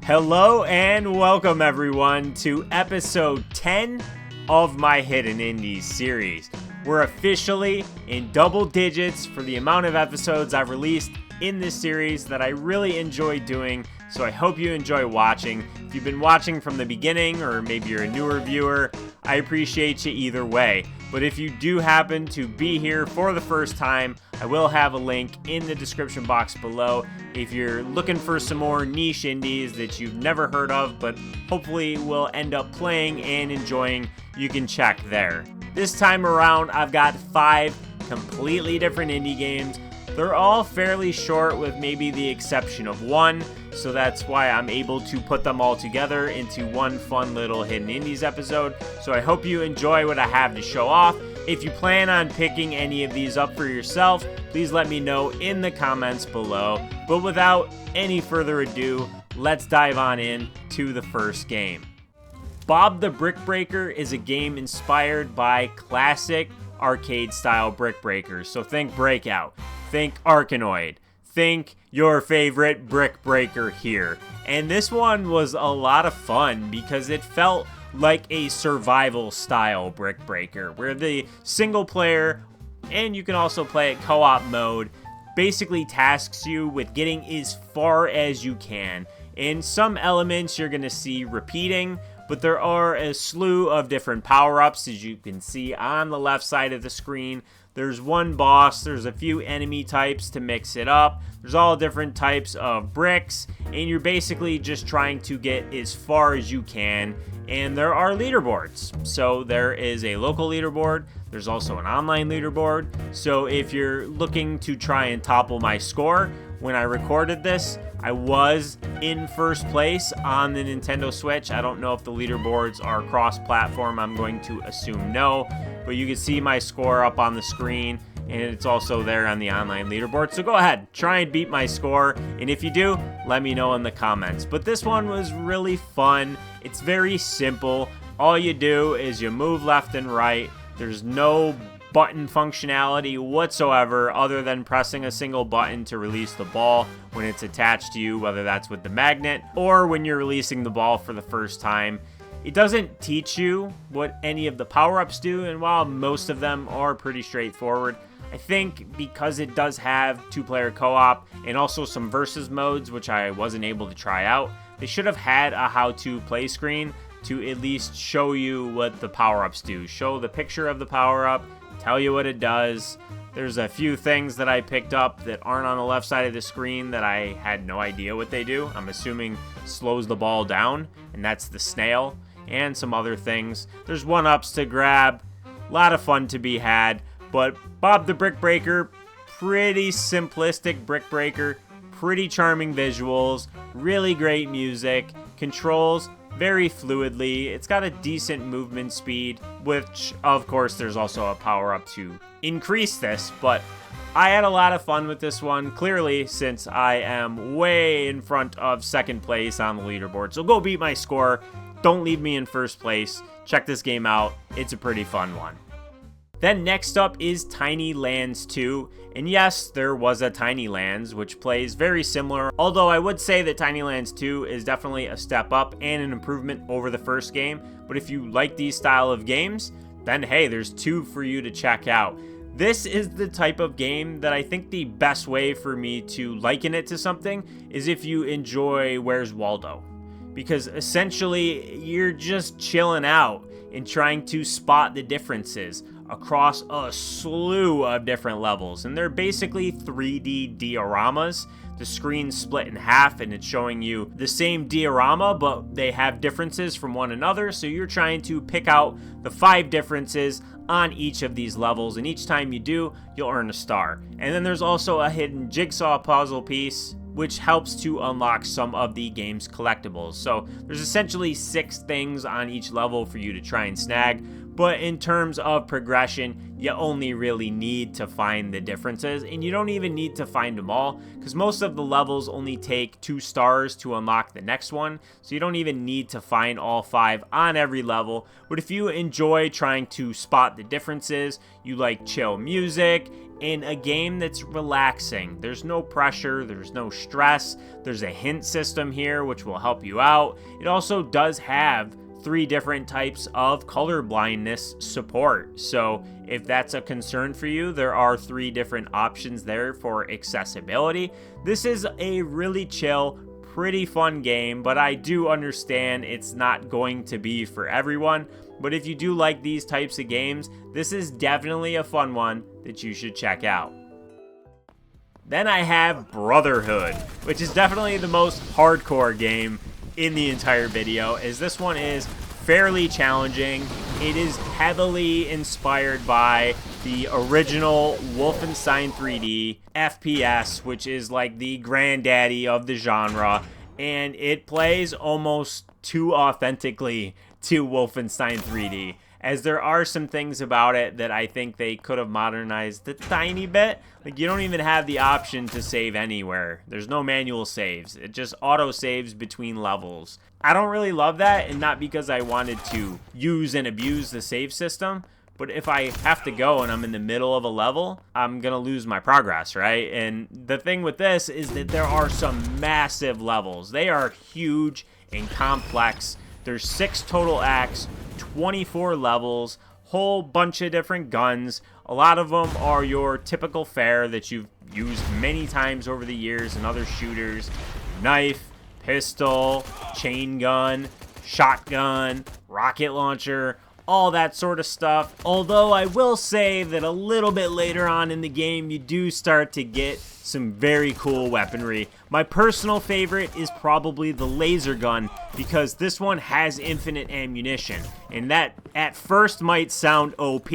Hello and welcome everyone to episode 10 of my Hidden Indies series. We're officially in double digits for the amount of episodes I've released in this series that I really enjoy doing, so I hope you enjoy watching. If you've been watching from the beginning, or maybe you're a newer viewer, I appreciate you either way. But if you do happen to be here for the first time, I will have a link in the description box below. If you're looking for some more niche indies that you've never heard of, but hopefully will end up playing and enjoying, you can check there. This time around, I've got 5 completely different indie games. They're all fairly short with maybe the exception of one, so that's why I'm able to put them all together into one fun little Hidden Indies episode. So I hope you enjoy what I have to show off. If you plan on picking any of these up for yourself, please let me know in the comments below. But without any further ado, let's dive on in to the first game. Bob the Brick Breaker is a game inspired by classic arcade-style brick breakers. So think Breakout, think Arkanoid, think your favorite brick breaker here. And this one was a lot of fun because it felt like a survival style brick breaker where the single player, and you can also play it co-op mode, basically tasks you with getting as far as you can. In some elements you're going to see repeating, but there are a slew of different power-ups, as you can see on the left side of the screen. There's one boss, there's a few enemy types to mix it up, there's all different types of bricks, and you're basically just trying to get as far as you can. And there are leaderboards. So there is a local leaderboard, there's also an online leaderboard. So if you're looking to try and topple my score, when I recorded this, I was in first place on the Nintendo Switch. I don't know if the leaderboards are cross-platform. I'm going to assume no, but you can see my score up on the screen, and it's also there on the online leaderboard. So go ahead, try and beat my score, and if you do, let me know in the comments. But this one was really fun. It's very simple. All you do is you move left and right. There's no button functionality whatsoever other than pressing a single button to release the ball when it's attached to you, whether that's with the magnet or when you're releasing the ball for the first time. It doesn't teach you what any of the power-ups do, and while most of them are pretty straightforward, I think because it does have 2-player co-op and also some versus modes, which I wasn't able to try out, they should have had a how-to play screen to at least show you what the power-ups do. Show the picture of the power-up, tell you what it does. There's a few things that I picked up that aren't on the left side of the screen that I had no idea what they do. I'm assuming slows the ball down, and that's the snail, and some other things. There's 1-ups to grab, a lot of fun to be had, but Bob the Brick Breaker, pretty simplistic brick breaker, pretty charming visuals, really great music, controls very fluidly. It's got a decent movement speed, which of course there's also a power up to increase this, but I had a lot of fun with this one, clearly, since I am way in front of second place on the leaderboard. So go beat my score. Don't leave me in first place. Check this game out. It's a pretty fun one. Then next up is Tiny Lands 2, and yes, there was a Tiny Lands, which plays very similar, although I would say that Tiny Lands 2 is definitely a step up and an improvement over the first game. But if you like these style of games, then hey, there's 2 for you to check out. This is the type of game that I think the best way for me to liken it to something is if you enjoy Where's Waldo, because essentially you're just chilling out and trying to spot the differences across a slew of different levels, and they're basically 3D dioramas. The screen's split in half and it's showing you the same diorama, but they have differences from one another, so you're trying to pick out the 5 differences on each of these levels, and each time you do, you'll earn a star. And then there's also a hidden jigsaw puzzle piece which helps to unlock some of the game's collectibles. So there's essentially 6 things on each level for you to try and snag, but in terms of progression, you only really need to find the differences, and you don't even need to find them all, because most of the levels only take 2 stars to unlock the next one, so you don't even need to find all 5 on every level. But if you enjoy trying to spot the differences, you like chill music, in a game that's relaxing, there's no pressure, there's no stress, there's a hint system here which will help you out. It also does have 3 different types of color blindness support, so if that's a concern for you, there are 3 different options there for accessibility. This is a really chill, pretty fun game, but I do understand it's not going to be for everyone. But if you do like these types of games, this is definitely a fun one that you should check out. Then I have Brotherhood, which is definitely the most hardcore game in the entire video, as this one is fairly challenging. It is heavily inspired by the original Wolfenstein 3D FPS, which is like the granddaddy of the genre, and it plays almost too authentically to Wolfenstein 3D, as there are some things about it that I think they could have modernized a tiny bit. Like, you don't even have the option to save anywhere. There's no manual saves. It just auto saves between levels. I don't really love that, and not because I wanted to use and abuse the save system, but if I have to go and I'm in the middle of a level, I'm gonna lose my progress, right? And the thing with this is that there are some massive levels. They are huge and complex. There's 6 total acts, 24 levels, whole bunch of different guns. A lot of them are your typical fare that you've used many times over the years in other shooters. Knife, pistol, chain gun, shotgun, rocket launcher, all that sort of stuff. Although I will say that a little bit later on in the game, you do start to get some very cool weaponry. My personal favorite is probably the laser gun, because this one has infinite ammunition, and that at first might sound OP,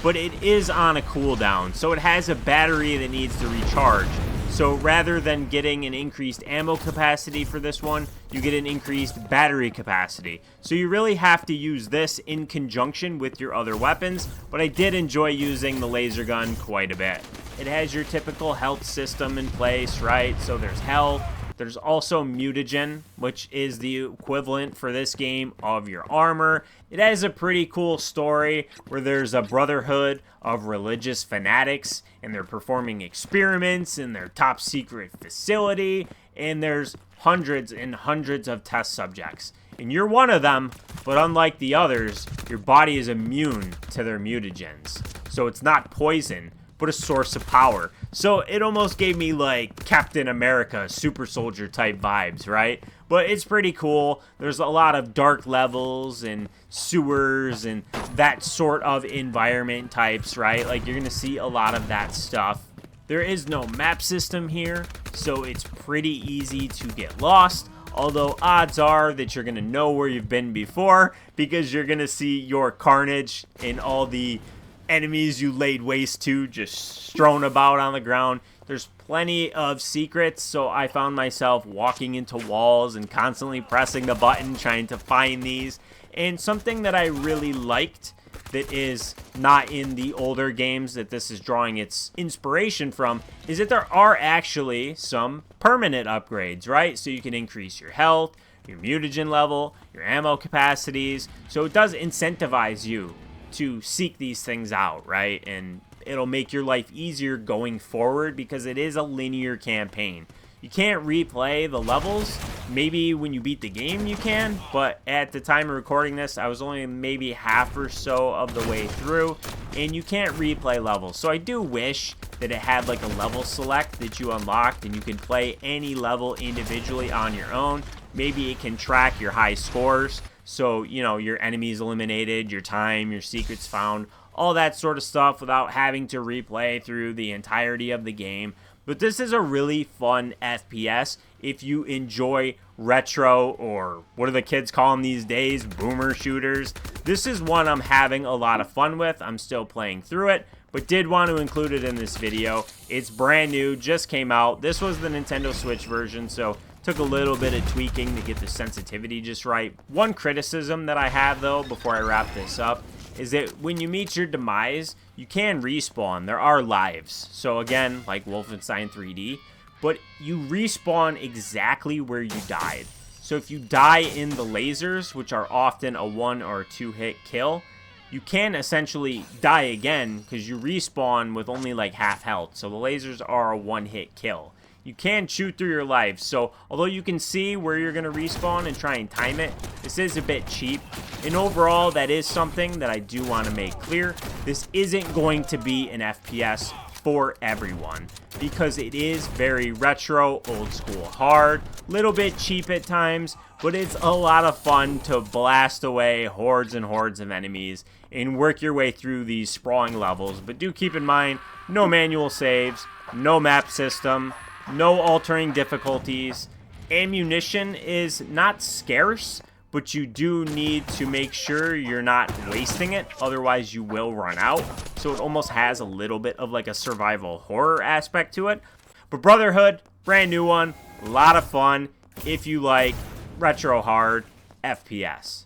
but it is on a cooldown, so it has a battery that needs to recharge. So rather than getting an increased ammo capacity for this one, you get an increased battery capacity. So you really have to use this in conjunction with your other weapons, but I did enjoy using the laser gun quite a bit. It has your typical health system in place, right? So there's health. There's also mutagen, which is the equivalent for this game of your armor. It has a pretty cool story where there's a brotherhood of religious fanatics, and they're performing experiments in their top secret facility, and there's hundreds and hundreds of test subjects. And you're one of them, but unlike the others, your body is immune to their mutagens. So it's not poison, but a source of power. So it almost gave me like Captain America, super soldier type vibes, right? But it's pretty cool. There's a lot of dark levels and sewers and that sort of environment types, right? Like, you're gonna see a lot of that stuff. There is no map system here, so it's pretty easy to get lost. Although odds are that you're gonna know where you've been before, because you're gonna see your carnage and all the enemies you laid waste to just strewn about on the ground. There's plenty of secrets, so I found myself walking into walls and constantly pressing the button trying to find these. And something that I really liked that is not in the older games that this is drawing its inspiration from is that there are actually some permanent upgrades, right? So you can increase your health, your mutagen level, your ammo capacities. So it does incentivize you to seek these things out, right? And it'll make your life easier going forward, because it is a linear campaign. You can't replay the levels. Maybe when you beat the game you can, but at the time of recording this, I was only maybe half or so of the way through, and you can't replay levels. So I do wish that it had like a level select that you unlocked, and you can play any level individually on your own. Maybe it can track your high scores, so, you know, your enemies eliminated, your time, your secrets found, all that sort of stuff without having to replay through the entirety of the game. But this is a really fun FPS if you enjoy retro, or what do the kids call them these days, boomer shooters. This is one I'm having a lot of fun with. I'm still playing through it, but did want to include it in this video. It's brand new, just came out. This was the Nintendo Switch version, so took a little bit of tweaking to get the sensitivity just right. One criticism that I have, though, before I wrap this up, is that when you meet your demise, you can respawn. There are lives. So again, like Wolfenstein 3D, but you respawn exactly where you died. So if you die in the lasers, which are often a 1 or 2 hit kill, you can essentially die again because you respawn with only like half health. So the lasers are a 1 hit kill. You can shoot through your life, so although you can see where you're going to respawn and try and time it, this is a bit cheap. And overall, that is something that I do want to make clear. This isn't going to be an FPS for everyone, because it is very retro, old school hard, little bit cheap at times, but it's a lot of fun to blast away hordes and hordes of enemies and work your way through these sprawling levels. But do keep in mind, no manual saves, no map system, no altering difficulties. Ammunition is not scarce, but you do need to make sure you're not wasting it, otherwise you will run out. So it almost has a little bit of like a survival horror aspect to it. But Brotherhood, brand new one, a lot of fun if you like retro hard FPS.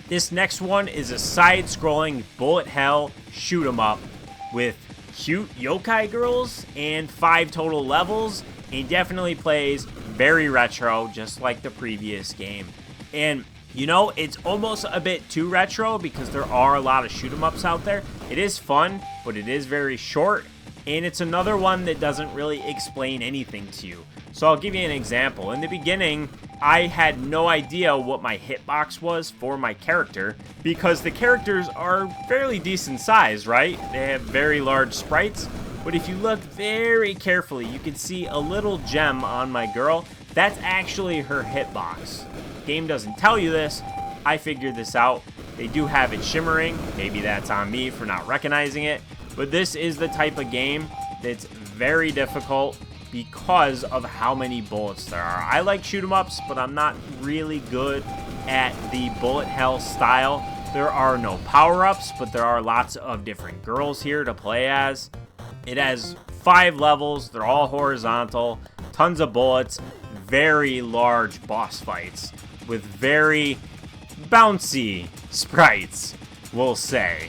This next one is a side-scrolling bullet hell shoot 'em up with cute yokai girls and 5 total levels, and definitely plays very retro, just like the previous game. And you know, it's almost a bit too retro because there are a lot of shoot 'em ups out there. It is fun, but it is very short, and it's another one that doesn't really explain anything to you. So I'll give you an example. In the beginning, I had no idea what my hitbox was for my character, because the characters are fairly decent size, right? They have very large sprites, but if you look very carefully, you can see a little gem on my girl. That's actually her hitbox. Game doesn't tell you this. I figured this out. They do have it shimmering. Maybe that's on me for not recognizing it, but this is the type of game that's very difficult because of how many bullets there are. I like shoot 'em ups, but I'm not really good at the bullet hell style. There are no power-ups, but there are lots of different girls here to play as. It has 5 levels. They're all horizontal, tons of bullets, very large boss fights with very bouncy sprites, we'll say.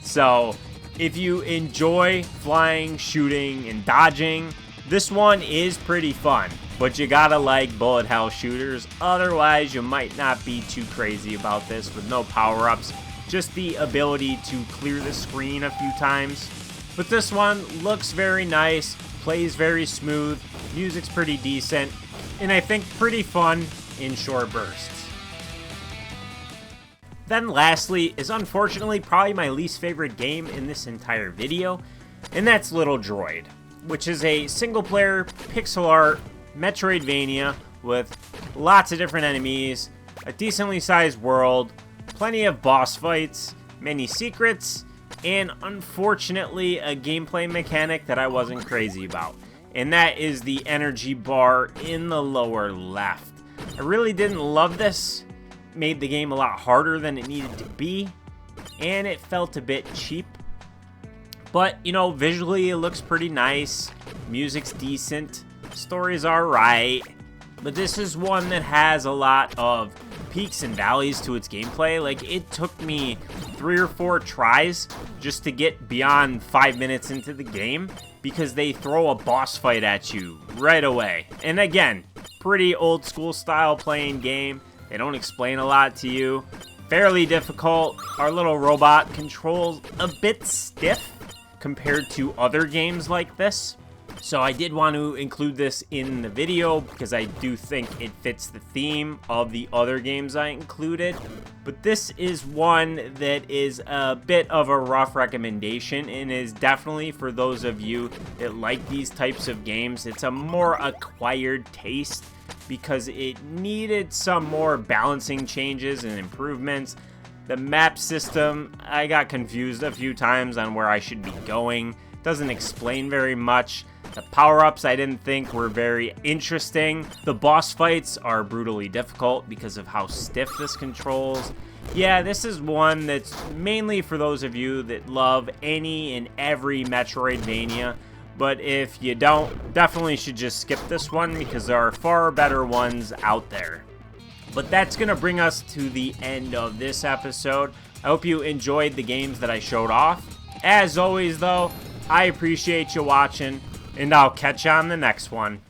So if you enjoy flying, shooting, and dodging, this one is pretty fun, but you gotta like bullet hell shooters, otherwise you might not be too crazy about this with no power-ups, just the ability to clear the screen a few times. But this one looks very nice, plays very smooth, music's pretty decent, and I think pretty fun in short bursts. Then lastly is unfortunately probably my least favorite game in this entire video, and that's Little Droid, which is a single-player pixel art Metroidvania with lots of different enemies, a decently sized world, plenty of boss fights, many secrets, and unfortunately a gameplay mechanic that I wasn't crazy about, and that is the energy bar in the lower left. I really didn't love this. It made the game a lot harder than it needed to be, and it felt a bit cheap. But, you know, visually it looks pretty nice, music's decent, story's alright, but this is one that has a lot of peaks and valleys to its gameplay. Like, it took me 3 or 4 tries just to get beyond 5 minutes into the game, because they throw a boss fight at you right away. And again, pretty old school style playing game. They don't explain a lot to you. Fairly difficult. Our little robot controls a bit stiff compared to other games like this. So I did want to include this in the video because I do think it fits the theme of the other games I included. But this is one that is a bit of a rough recommendation and is definitely for those of you that like these types of games. It's a more acquired taste because it needed some more balancing changes and improvements. The map system, I got confused a few times on where I should be going. Doesn't explain very much. The power-ups I didn't think were very interesting. The boss fights are brutally difficult because of how stiff this controls. Yeah, this is one that's mainly for those of you that love any and every Metroidvania. But if you don't, definitely should just skip this one because there are far better ones out there. But that's going to bring us to the end of this episode. I hope you enjoyed the games that I showed off. As always, though, I appreciate you watching, and I'll catch you on the next one.